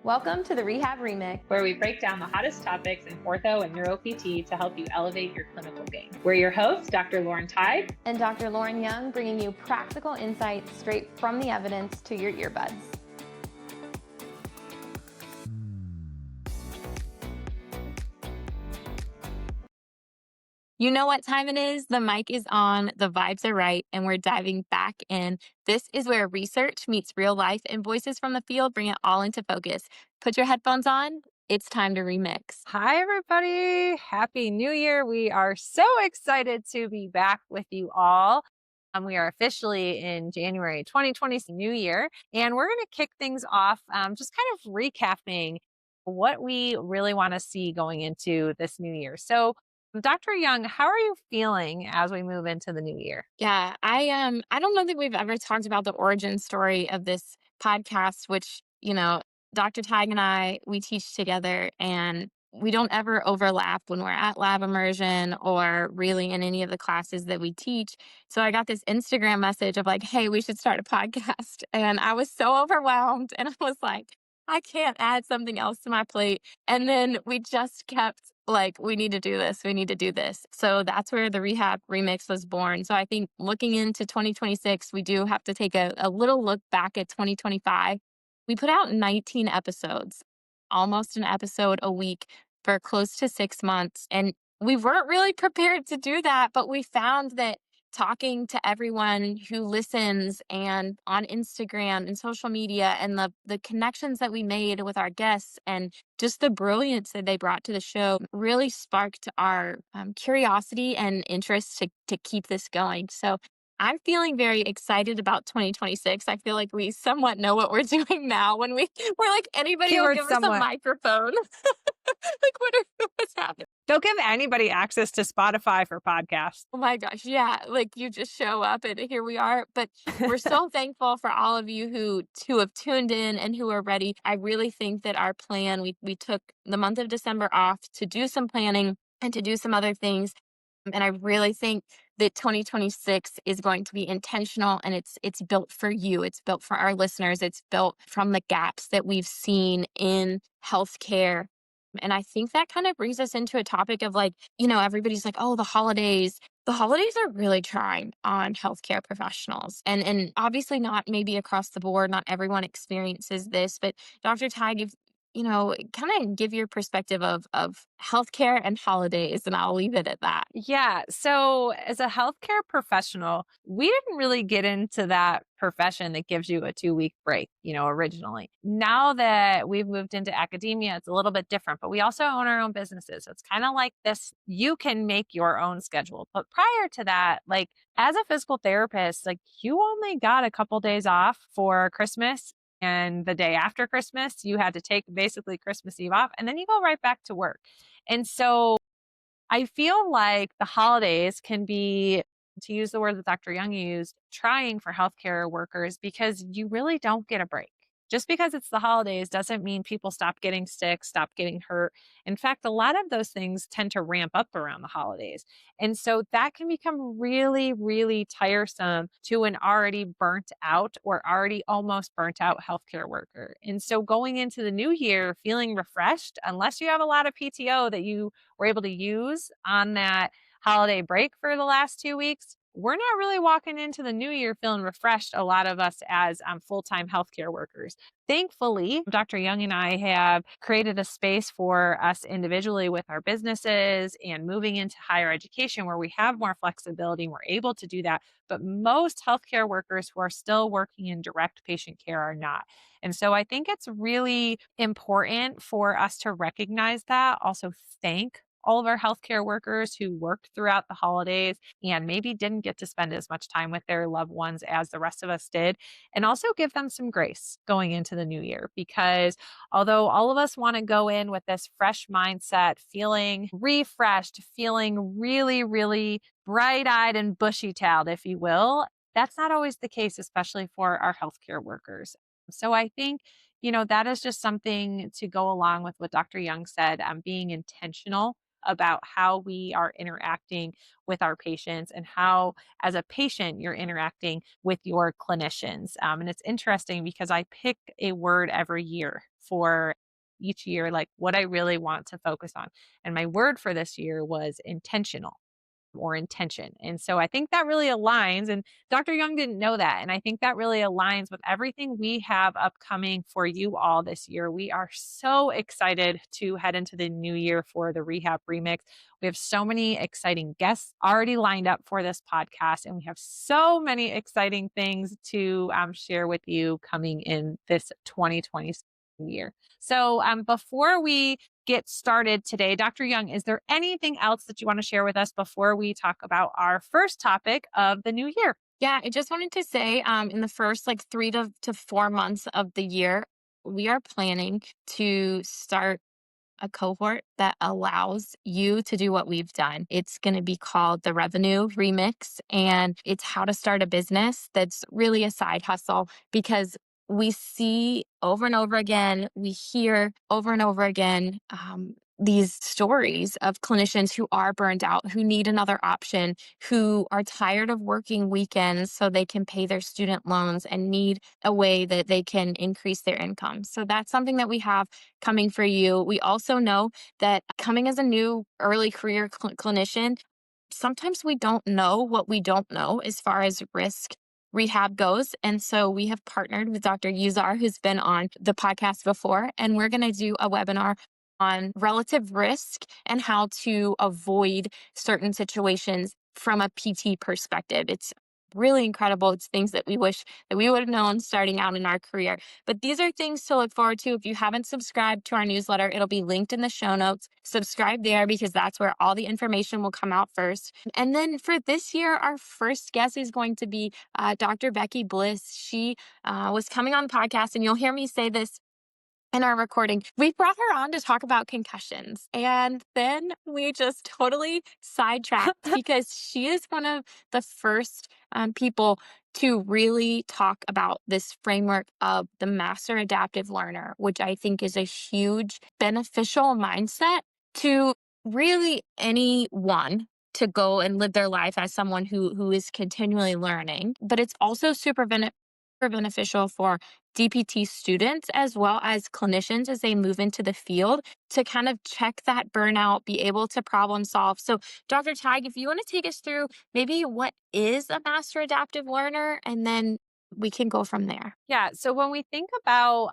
Welcome to the Rehab Remix. Where we break down the hottest topics in ortho and neuro PT to help you elevate your clinical game. We're your hosts, Dr. Lauren Tighe and Dr. Lauren Young, bringing you practical insights straight from the evidence to your earbuds. You know what time it is? The mic is on, the vibes are right, and we're diving back in. This is where research meets real life and voices from the field bring it all into focus. Put your headphones on. It's time to remix. Hi, everybody. Happy New Year. We are so excited to be back with you all. We are officially in January 2020, New Year, and we're going to kick things off just kind of recapping what we really want to see going into this new year. So, Dr. Young, how are you feeling as we move into the new year? Yeah, I don't know that we've ever talked about the origin story of this podcast, which, Dr. Tighe and I, we teach together and we don't ever overlap when we're at lab immersion or really in any of the classes that we teach. So I got this Instagram message of like, hey, we should start a podcast. And I was so overwhelmed. And I was like, I can't add something else to my plate. And then we just kept like, we need to do this. We need to do this. So that's where the Rehab Remix was born. So I think looking into 2026, we do have to take a little look back at 2025. We put out 19 episodes, almost an episode a week for close to 6 months. And we weren't really prepared to do that, but we found that talking to everyone who listens and on Instagram and social media and the connections that we made with our guests and just the brilliance that they brought to the show really sparked our curiosity and interest to keep this going. So I'm feeling very excited about 2026. I feel like we somewhat know what we're doing now when we're like, anybody will Keyword give us somewhat. a microphone. What's happening? Don't give anybody access to Spotify for podcasts. Oh my gosh. Yeah. Like you just show up and here we are. But we're so thankful for all of you who have tuned in and who are ready. I really think that our plan, we took the month of December off to do some planning and to do some other things. And I really think that 2026 is going to be intentional and it's built for you. It's built for our listeners. It's built from the gaps that we've seen in healthcare. And I think that kind of brings us into a topic of like, everybody's like, oh, the holidays. The holidays are really trying on healthcare professionals. And obviously not maybe across the board, not everyone experiences this, but Dr. Tighe, kind of give your perspective of healthcare and holidays, and I'll leave it at that. Yeah. So, as a healthcare professional, we didn't really get into that profession that gives you a 2-week break, originally. Now that we've moved into academia, it's a little bit different, but we also own our own businesses. So it's kind of like this, you can make your own schedule. But prior to that, like as a physical therapist, like you only got a couple days off for Christmas. And the day after Christmas, you had to take basically Christmas Eve off, and then you go right back to work. And so I feel like the holidays can be, to use the word that Dr. Young used, trying for healthcare workers because you really don't get a break. Just because it's the holidays doesn't mean people stop getting sick, stop getting hurt. In fact, a lot of those things tend to ramp up around the holidays. And so that can become really, really tiresome to an already burnt out or already almost burnt out healthcare worker. And so going into the new year feeling refreshed, unless you have a lot of PTO that you were able to use on that holiday break for the last 2 weeks, we're not really walking into the new year feeling refreshed, a lot of us as full-time healthcare workers. Thankfully, Dr. Young and I have created a space for us individually with our businesses and moving into higher education where we have more flexibility and we're able to do that. But most healthcare workers who are still working in direct patient care are not. And so I think it's really important for us to recognize that, also thank all of our healthcare workers who worked throughout the holidays and maybe didn't get to spend as much time with their loved ones as the rest of us did, and also give them some grace going into the new year. Because although all of us want to go in with this fresh mindset, feeling refreshed, feeling really, really bright eyed and bushy tailed, if you will, that's not always the case, especially for our healthcare workers. So I think that is just something to go along with what Dr. Young said, being intentional about how we are interacting with our patients and how, as a patient, you're interacting with your clinicians. And it's interesting because I pick a word every year for each year, like what I really want to focus on. And my word for this year was intentional or intention. And so I think that really aligns. And Dr. Young didn't know that. And I think that really aligns with everything we have upcoming for you all this year. We are so excited to head into the new year for the Rehab Remix. We have so many exciting guests already lined up for this podcast, and we have so many exciting things to share with you coming in this 2020 year. So before we get started today, Dr. Young, is there anything else that you want to share with us before we talk about our first topic of the new year? Yeah, I just wanted to say, in the first like 3 to 4 months of the year, we are planning to start a cohort that allows you to do what we've done. It's going to be called the Revenue Remix, and it's how to start a business that's really a side hustle because we see over and over again, we hear over and over again these stories of clinicians who are burned out, who need another option, who are tired of working weekends so they can pay their student loans and need a way that they can increase their income. So that's something that we have coming for you. We also know that coming as a new early career clinician, sometimes we don't know what we don't know as far as risk rehab goes. And so we have partnered with Dr. Uzar, who's been on the podcast before, and we're going to do a webinar on relative risk and how to avoid certain situations from a PT perspective. It's really incredible. It's things that we wish that we would have known starting out in our career. But these are things to look forward to. If you haven't subscribed to our newsletter, it'll be linked in the show notes. Subscribe there because that's where all the information will come out first. And then for this year, our first guest is going to be Dr. Becky Bliss. She was coming on the podcast, and you'll hear me say this in our recording. We brought her on to talk about concussions, and then we just totally sidetracked because she is one of the first people to really talk about this framework of the master adaptive learner, which I think is a huge beneficial mindset to really anyone to go and live their life as someone who is continually learning. But it's also super beneficial for DPT students as well as clinicians as they move into the field to kind of check that burnout, be able to problem solve. So, Dr. Tighe, if you want to take us through maybe what is a master adaptive learner, and then we can go from there. Yeah. So when we think about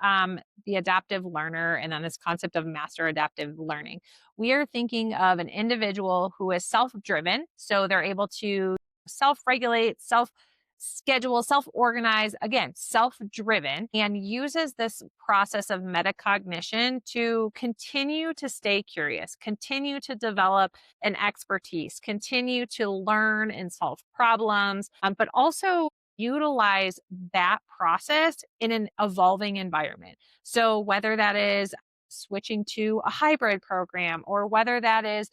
the adaptive learner and then this concept of master adaptive learning, we are thinking of an individual who is self driven. So they're able to self regulate, self schedule, self organize, again, self driven, and uses this process of metacognition to continue to stay curious, continue to develop an expertise, continue to learn and solve problems, but also utilize that process in an evolving environment. So whether that is switching to a hybrid program or whether that is,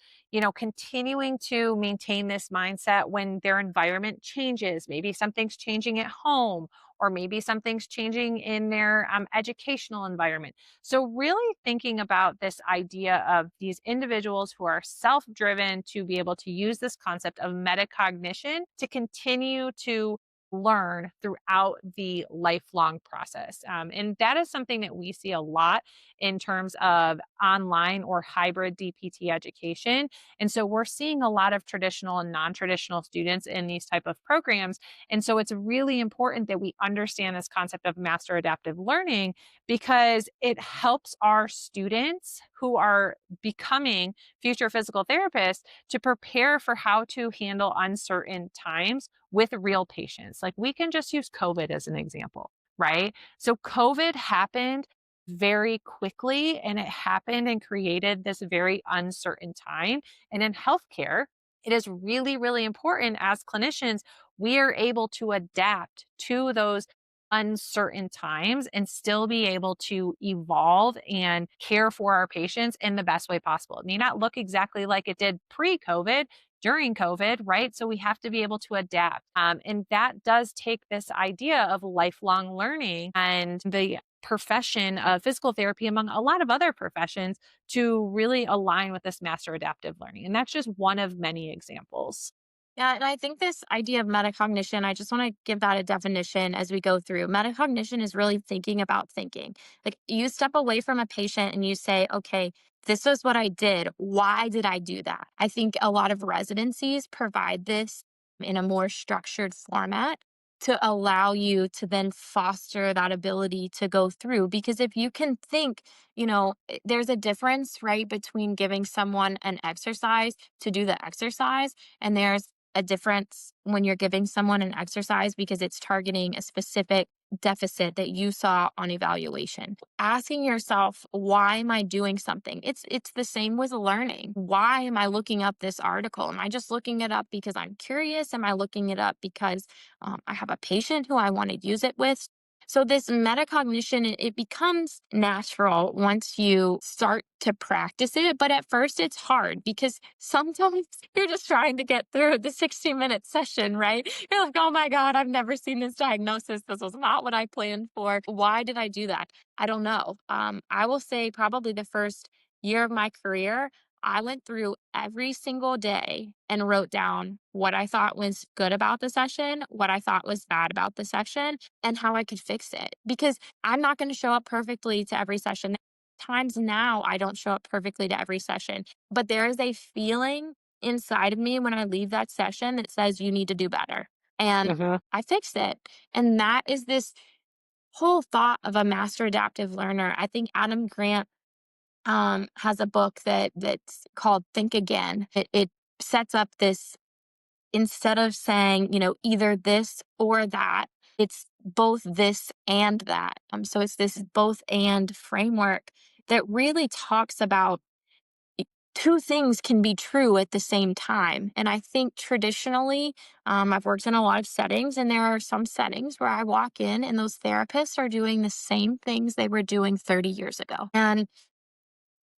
continuing to maintain this mindset when their environment changes, maybe something's changing at home or maybe something's changing in their educational environment. So really thinking about this idea of these individuals who are self-driven to be able to use this concept of metacognition to continue to learn throughout the lifelong process. And that is something that we see a lot in terms of online or hybrid DPT education. And so we're seeing a lot of traditional and non-traditional students in these type of programs. And so it's really important that we understand this concept of master adaptive learning because it helps our students who are becoming future physical therapists to prepare for how to handle uncertain times with real patients. Like we can just use COVID as an example, right? So COVID happened very quickly and it happened and created this very uncertain time. And in healthcare, it is really, really important as clinicians, we are able to adapt to those uncertain times and still be able to evolve and care for our patients in the best way possible. It may not look exactly like it did pre-COVID, during COVID, right? So we have to be able to adapt. And that does take this idea of lifelong learning and the profession of physical therapy, among a lot of other professions, to really align with this master adaptive learning. And that's just one of many examples. Yeah, and I think this idea of metacognition, I just want to give that a definition as we go through. Metacognition is really thinking about thinking. Like you step away from a patient and you say, okay, this is what I did. Why did I do that? I think a lot of residencies provide this in a more structured format to allow you to then foster that ability to go through. Because if you can think, there's a difference, right, between giving someone an exercise to do the exercise, and there's a difference when you're giving someone an exercise because it's targeting a specific deficit that you saw on evaluation. Asking yourself, why am I doing something? It's the same with learning. Why am I looking up this article? Am I just looking it up because I'm curious? Am I looking it up because I have a patient who I want to use it with? So this metacognition, it becomes natural once you start to practice it. But at first it's hard because sometimes you're just trying to get through the 60-minute session, right? You're like, oh my God, I've never seen this diagnosis. This was not what I planned for. Why did I do that? I don't know. I will say probably the first year of my career, I went through every single day and wrote down what I thought was good about the session, what I thought was bad about the session, and how I could fix it. Because I'm not going to show up perfectly to every session. Times now, I don't show up perfectly to every session, but there is a feeling inside of me when I leave that session that says, you need to do better. And Hmm. I fixed it. And that is this whole thought of a master adaptive learner. I think Adam Grant has a book that's called Think Again. It sets up this, instead of saying, either this or that, it's both this and that. So it's this both and framework that really talks about two things can be true at the same time. And I think traditionally, I've worked in a lot of settings, and there are some settings where I walk in and those therapists are doing the same things they were doing 30 years ago. And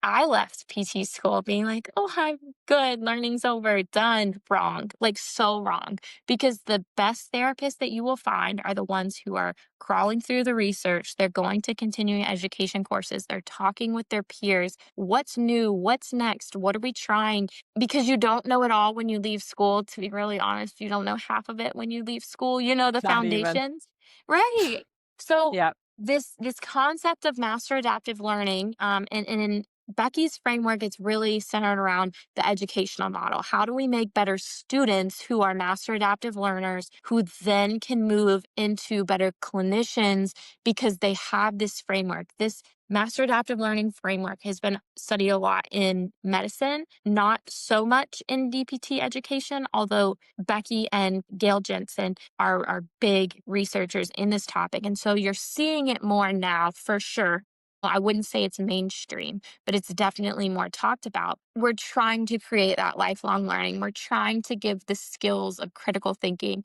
I left PT school being like, oh, I'm good. Learning's over. Done. Wrong. Like, so wrong. Because the best therapists that you will find are the ones who are crawling through the research. They're going to continuing education courses. They're talking with their peers. What's new? What's next? What are we trying? Because you don't know it all when you leave school. To be really honest, you don't know half of it when you leave school. You know the Not even. foundations. Right. So, Yeah. this concept of master adaptive learning, and in Becky's framework is really centered around the educational model. How do we make better students who are master adaptive learners who then can move into better clinicians because they have this framework? This master adaptive learning framework has been studied a lot in medicine, not so much in DPT education, although Becky and Gail Jensen are big researchers in this topic. And so you're seeing it more now for sure. Well, I wouldn't say it's mainstream, but it's definitely more talked about. We're trying to create that lifelong learning. We're trying to give the skills of critical thinking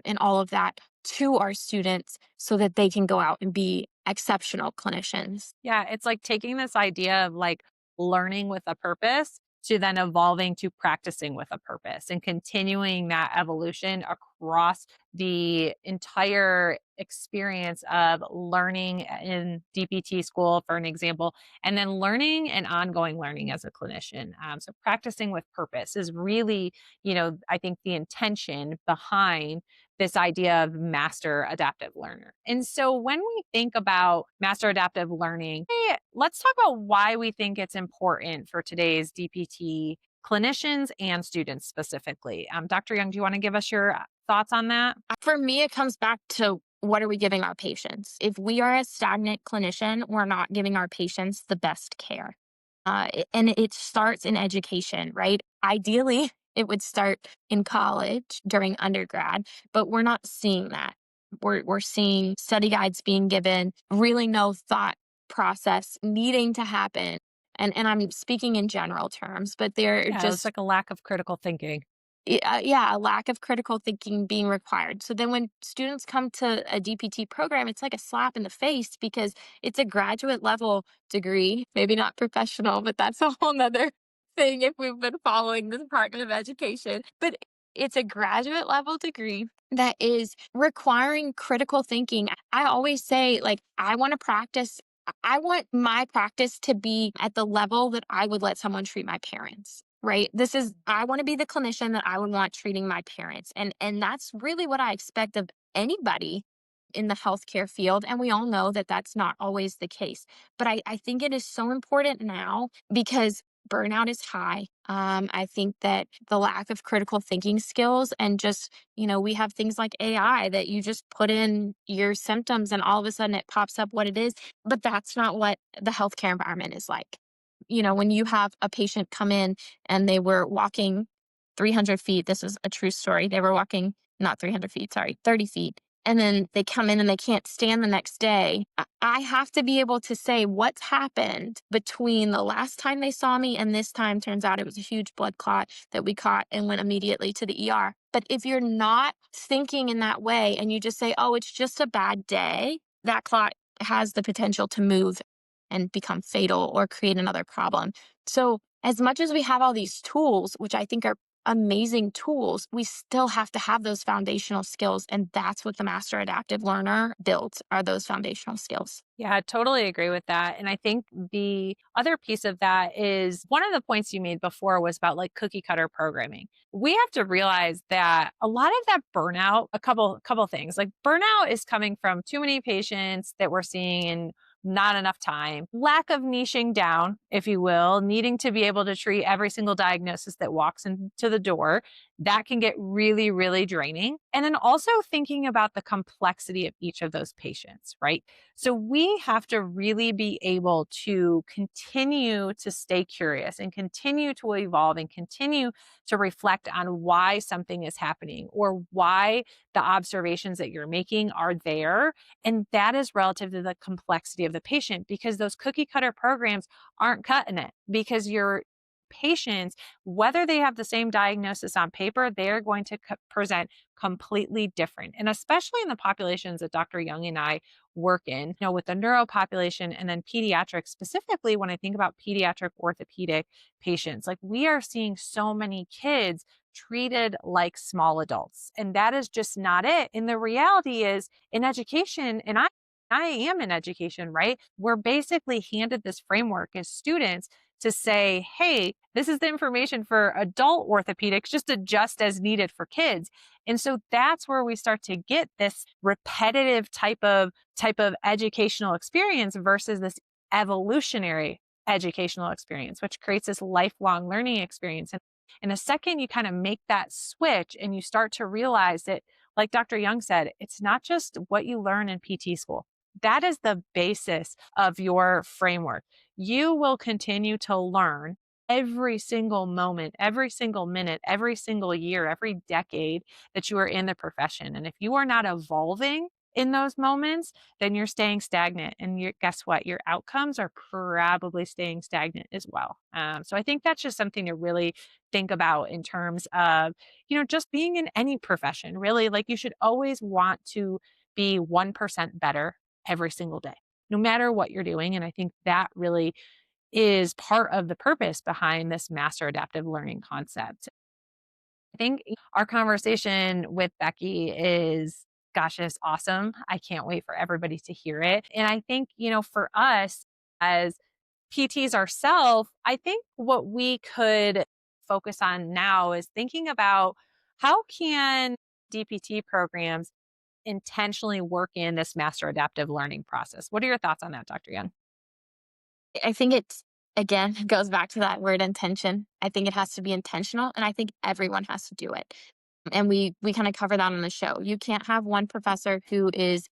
and all of that to our students so that they can go out and be exceptional clinicians. Yeah, it's like taking this idea of like learning with a purpose to then evolving to practicing with a purpose and continuing that evolution across the entire experience of learning in DPT school, for an example, and then learning and ongoing learning as a clinician. So, practicing with purpose is really, I think the intention behind this idea of master adaptive learner. And so when we think about master adaptive learning, let's talk about why we think it's important for today's DPT clinicians and students specifically. Dr. Young, do you want to give us your thoughts on that? For me, it comes back to, what are we giving our patients? If we are a stagnant clinician, we're not giving our patients the best care. And it starts in education, right? Ideally, it would start in college during undergrad, but we're not seeing that. We're seeing study guides being given, really no thought process needing to happen. And I'm speaking in general terms, but they're Yeah, it's just, like a lack of critical thinking. yeah, a lack of critical thinking being required. So then when students come to a DPT program, it's like a slap in the face because it's a graduate level degree, maybe not professional, but that's a whole nother thing if we've been following the Department of Education. But it's a graduate level degree that is requiring critical thinking. I always say, like, I want to practice. I want my practice to be at the level that I would let someone treat my parents. right? I want to be the clinician that I would want treating my parents. And that's really what I expect of anybody in the healthcare field. And we all know that that's not always the case. But I think it is so important now because burnout is high. I think that the lack of critical thinking skills and just, we have things like AI that you just put in your symptoms and all of a sudden it pops up what it is. But that's not what the healthcare environment is like. When you have a patient come in and they were walking 300 feet, this is a true story. They were walking not 300 feet, sorry, 30 feet. And then they come in and they can't stand the next day. I have to be able to say what's happened between the last time they saw me and this time. Turns out it was a huge blood clot that we caught and went immediately to the ER. But if you're not thinking in that way and you just say, oh, it's just a bad day, that clot has the potential to move and become fatal or create another problem. So, as much as we have all these tools, which I think are amazing tools, we still have to have those foundational skills. And that's what the master adaptive learner builds, are those foundational skills. Yeah, I totally agree with that. And I think the other piece of that is one of the points you made before was about like cookie cutter programming. We have to realize that a lot of that burnout, a couple things. Like burnout is coming from too many patients that we're seeing in not enough time, lack of niching down, if you will, needing to be able to treat every single diagnosis that walks into the door. That can get really, really draining. And then also thinking about the complexity of each of those patients, right? So we have to really be able to continue to stay curious and continue to evolve and continue to reflect on why something is happening or why the observations that you're making are there. And that is relative to the complexity of the patient because those cookie cutter programs aren't cutting it because your patients, whether they have the same diagnosis on paper, they're going to present completely different. And especially in the populations that Dr. Young and I work in, with the neuro population and then pediatrics, specifically when I think about pediatric orthopedic patients, like we are seeing so many kids treated like small adults. And that is just not it. And the reality is in education, and I am in education, right? We're basically handed this framework as students to say, hey, this is the information for adult orthopedics, just adjust as needed for kids. And so that's where we start to get this repetitive type of educational experience versus this evolutionary educational experience, which creates this lifelong learning experience. And the second you kind of make that switch and you start to realize that, like Dr. Young said, it's not just what you learn in PT school. That is the basis of your framework. You will continue to learn every single moment, every single minute, every single year, every decade that you are in the profession. And if you are not evolving in those moments, then you're staying stagnant. And guess what? Your outcomes are probably staying stagnant as well. So I think that's just something to really think about in terms of, just being in any profession, really. Like you should always want to be 1% better every single day, no matter what you're doing. And I think that really is part of the purpose behind this master adaptive learning concept. I think our conversation with Becky is, gosh, it's awesome. I can't wait for everybody to hear it. And I think, for us as PTs ourselves, I think what we could focus on now is thinking about how can DPT programs intentionally work in this master adaptive learning process. What are your thoughts on that, Dr. Young? I think it's, again, goes back to that word intention. I think it has to be intentional, and I think everyone has to do it. And we kind of cover that on the show. You can't have one professor who is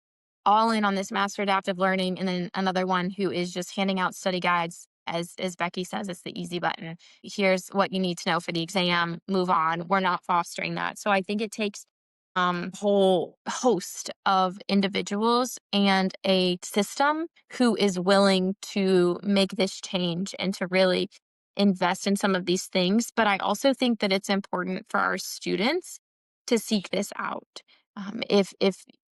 all in on this master adaptive learning and then another one who is just handing out study guides. As Becky says, it's the easy button. Here's what you need to know for the exam, move on. We're not fostering that. So I think it takes whole host of individuals and a system who is willing to make this change and to really invest in some of these things. But I also think that it's important for our students to seek this out. If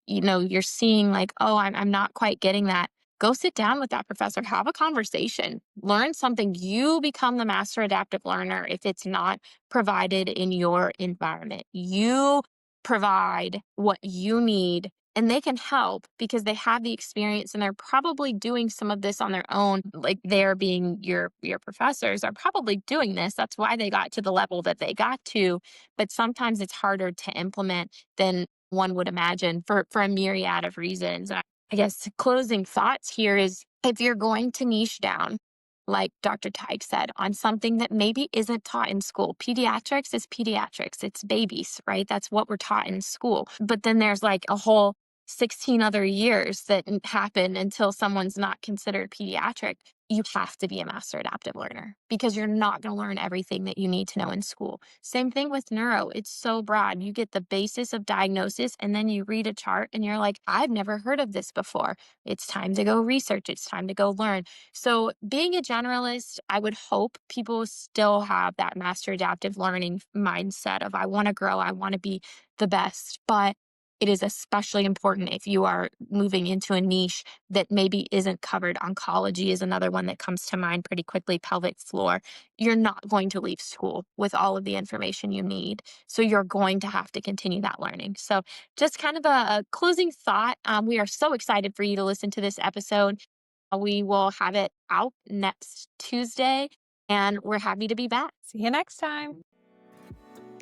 you're seeing like, oh, I'm not quite getting that, go sit down with that professor, have a conversation, learn something. You become the master adaptive learner if it's not provided in your environment. You provide what you need and they can help because they have the experience and they're probably doing some of this on their own. Like they're being your professors are probably doing this. That's why they got to the level that they got to. But sometimes it's harder to implement than one would imagine for a myriad of reasons. I guess closing thoughts here is if you're going to niche down, like Dr. Tighe said, on something that maybe isn't taught in school. Pediatrics is pediatrics, it's babies, right? That's what we're taught in school. But then there's like a whole 16 other years that happen until someone's not considered pediatric. You have to be a master adaptive learner because you're not going to learn everything that you need to know in school. Same thing with neuro. It's so broad. You get the basis of diagnosis and then you read a chart and you're like, I've never heard of this before. It's time to go research. It's time to go learn. So being a generalist, I would hope people still have that master adaptive learning mindset of I want to grow, I want to be the best. But it is especially important if you are moving into a niche that maybe isn't covered. Oncology is another one that comes to mind pretty quickly, pelvic floor. You're not going to leave school with all of the information you need. So you're going to have to continue that learning. So just kind of a closing thought. We are so excited for you to listen to this episode. We will have it out next Tuesday, and we're happy to be back. See you next time.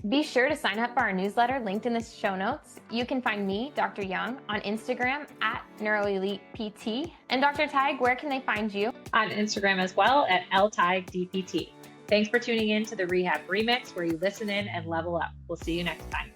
Be sure to sign up for our newsletter linked in the show notes. You can find me, Dr. Young, on Instagram at NeuroElitePT. And Dr. Tighe, where can they find you? On Instagram as well at LTigheDPT. Thanks for tuning in to the Rehab Remix, where you listen in and level up. We'll see you next time.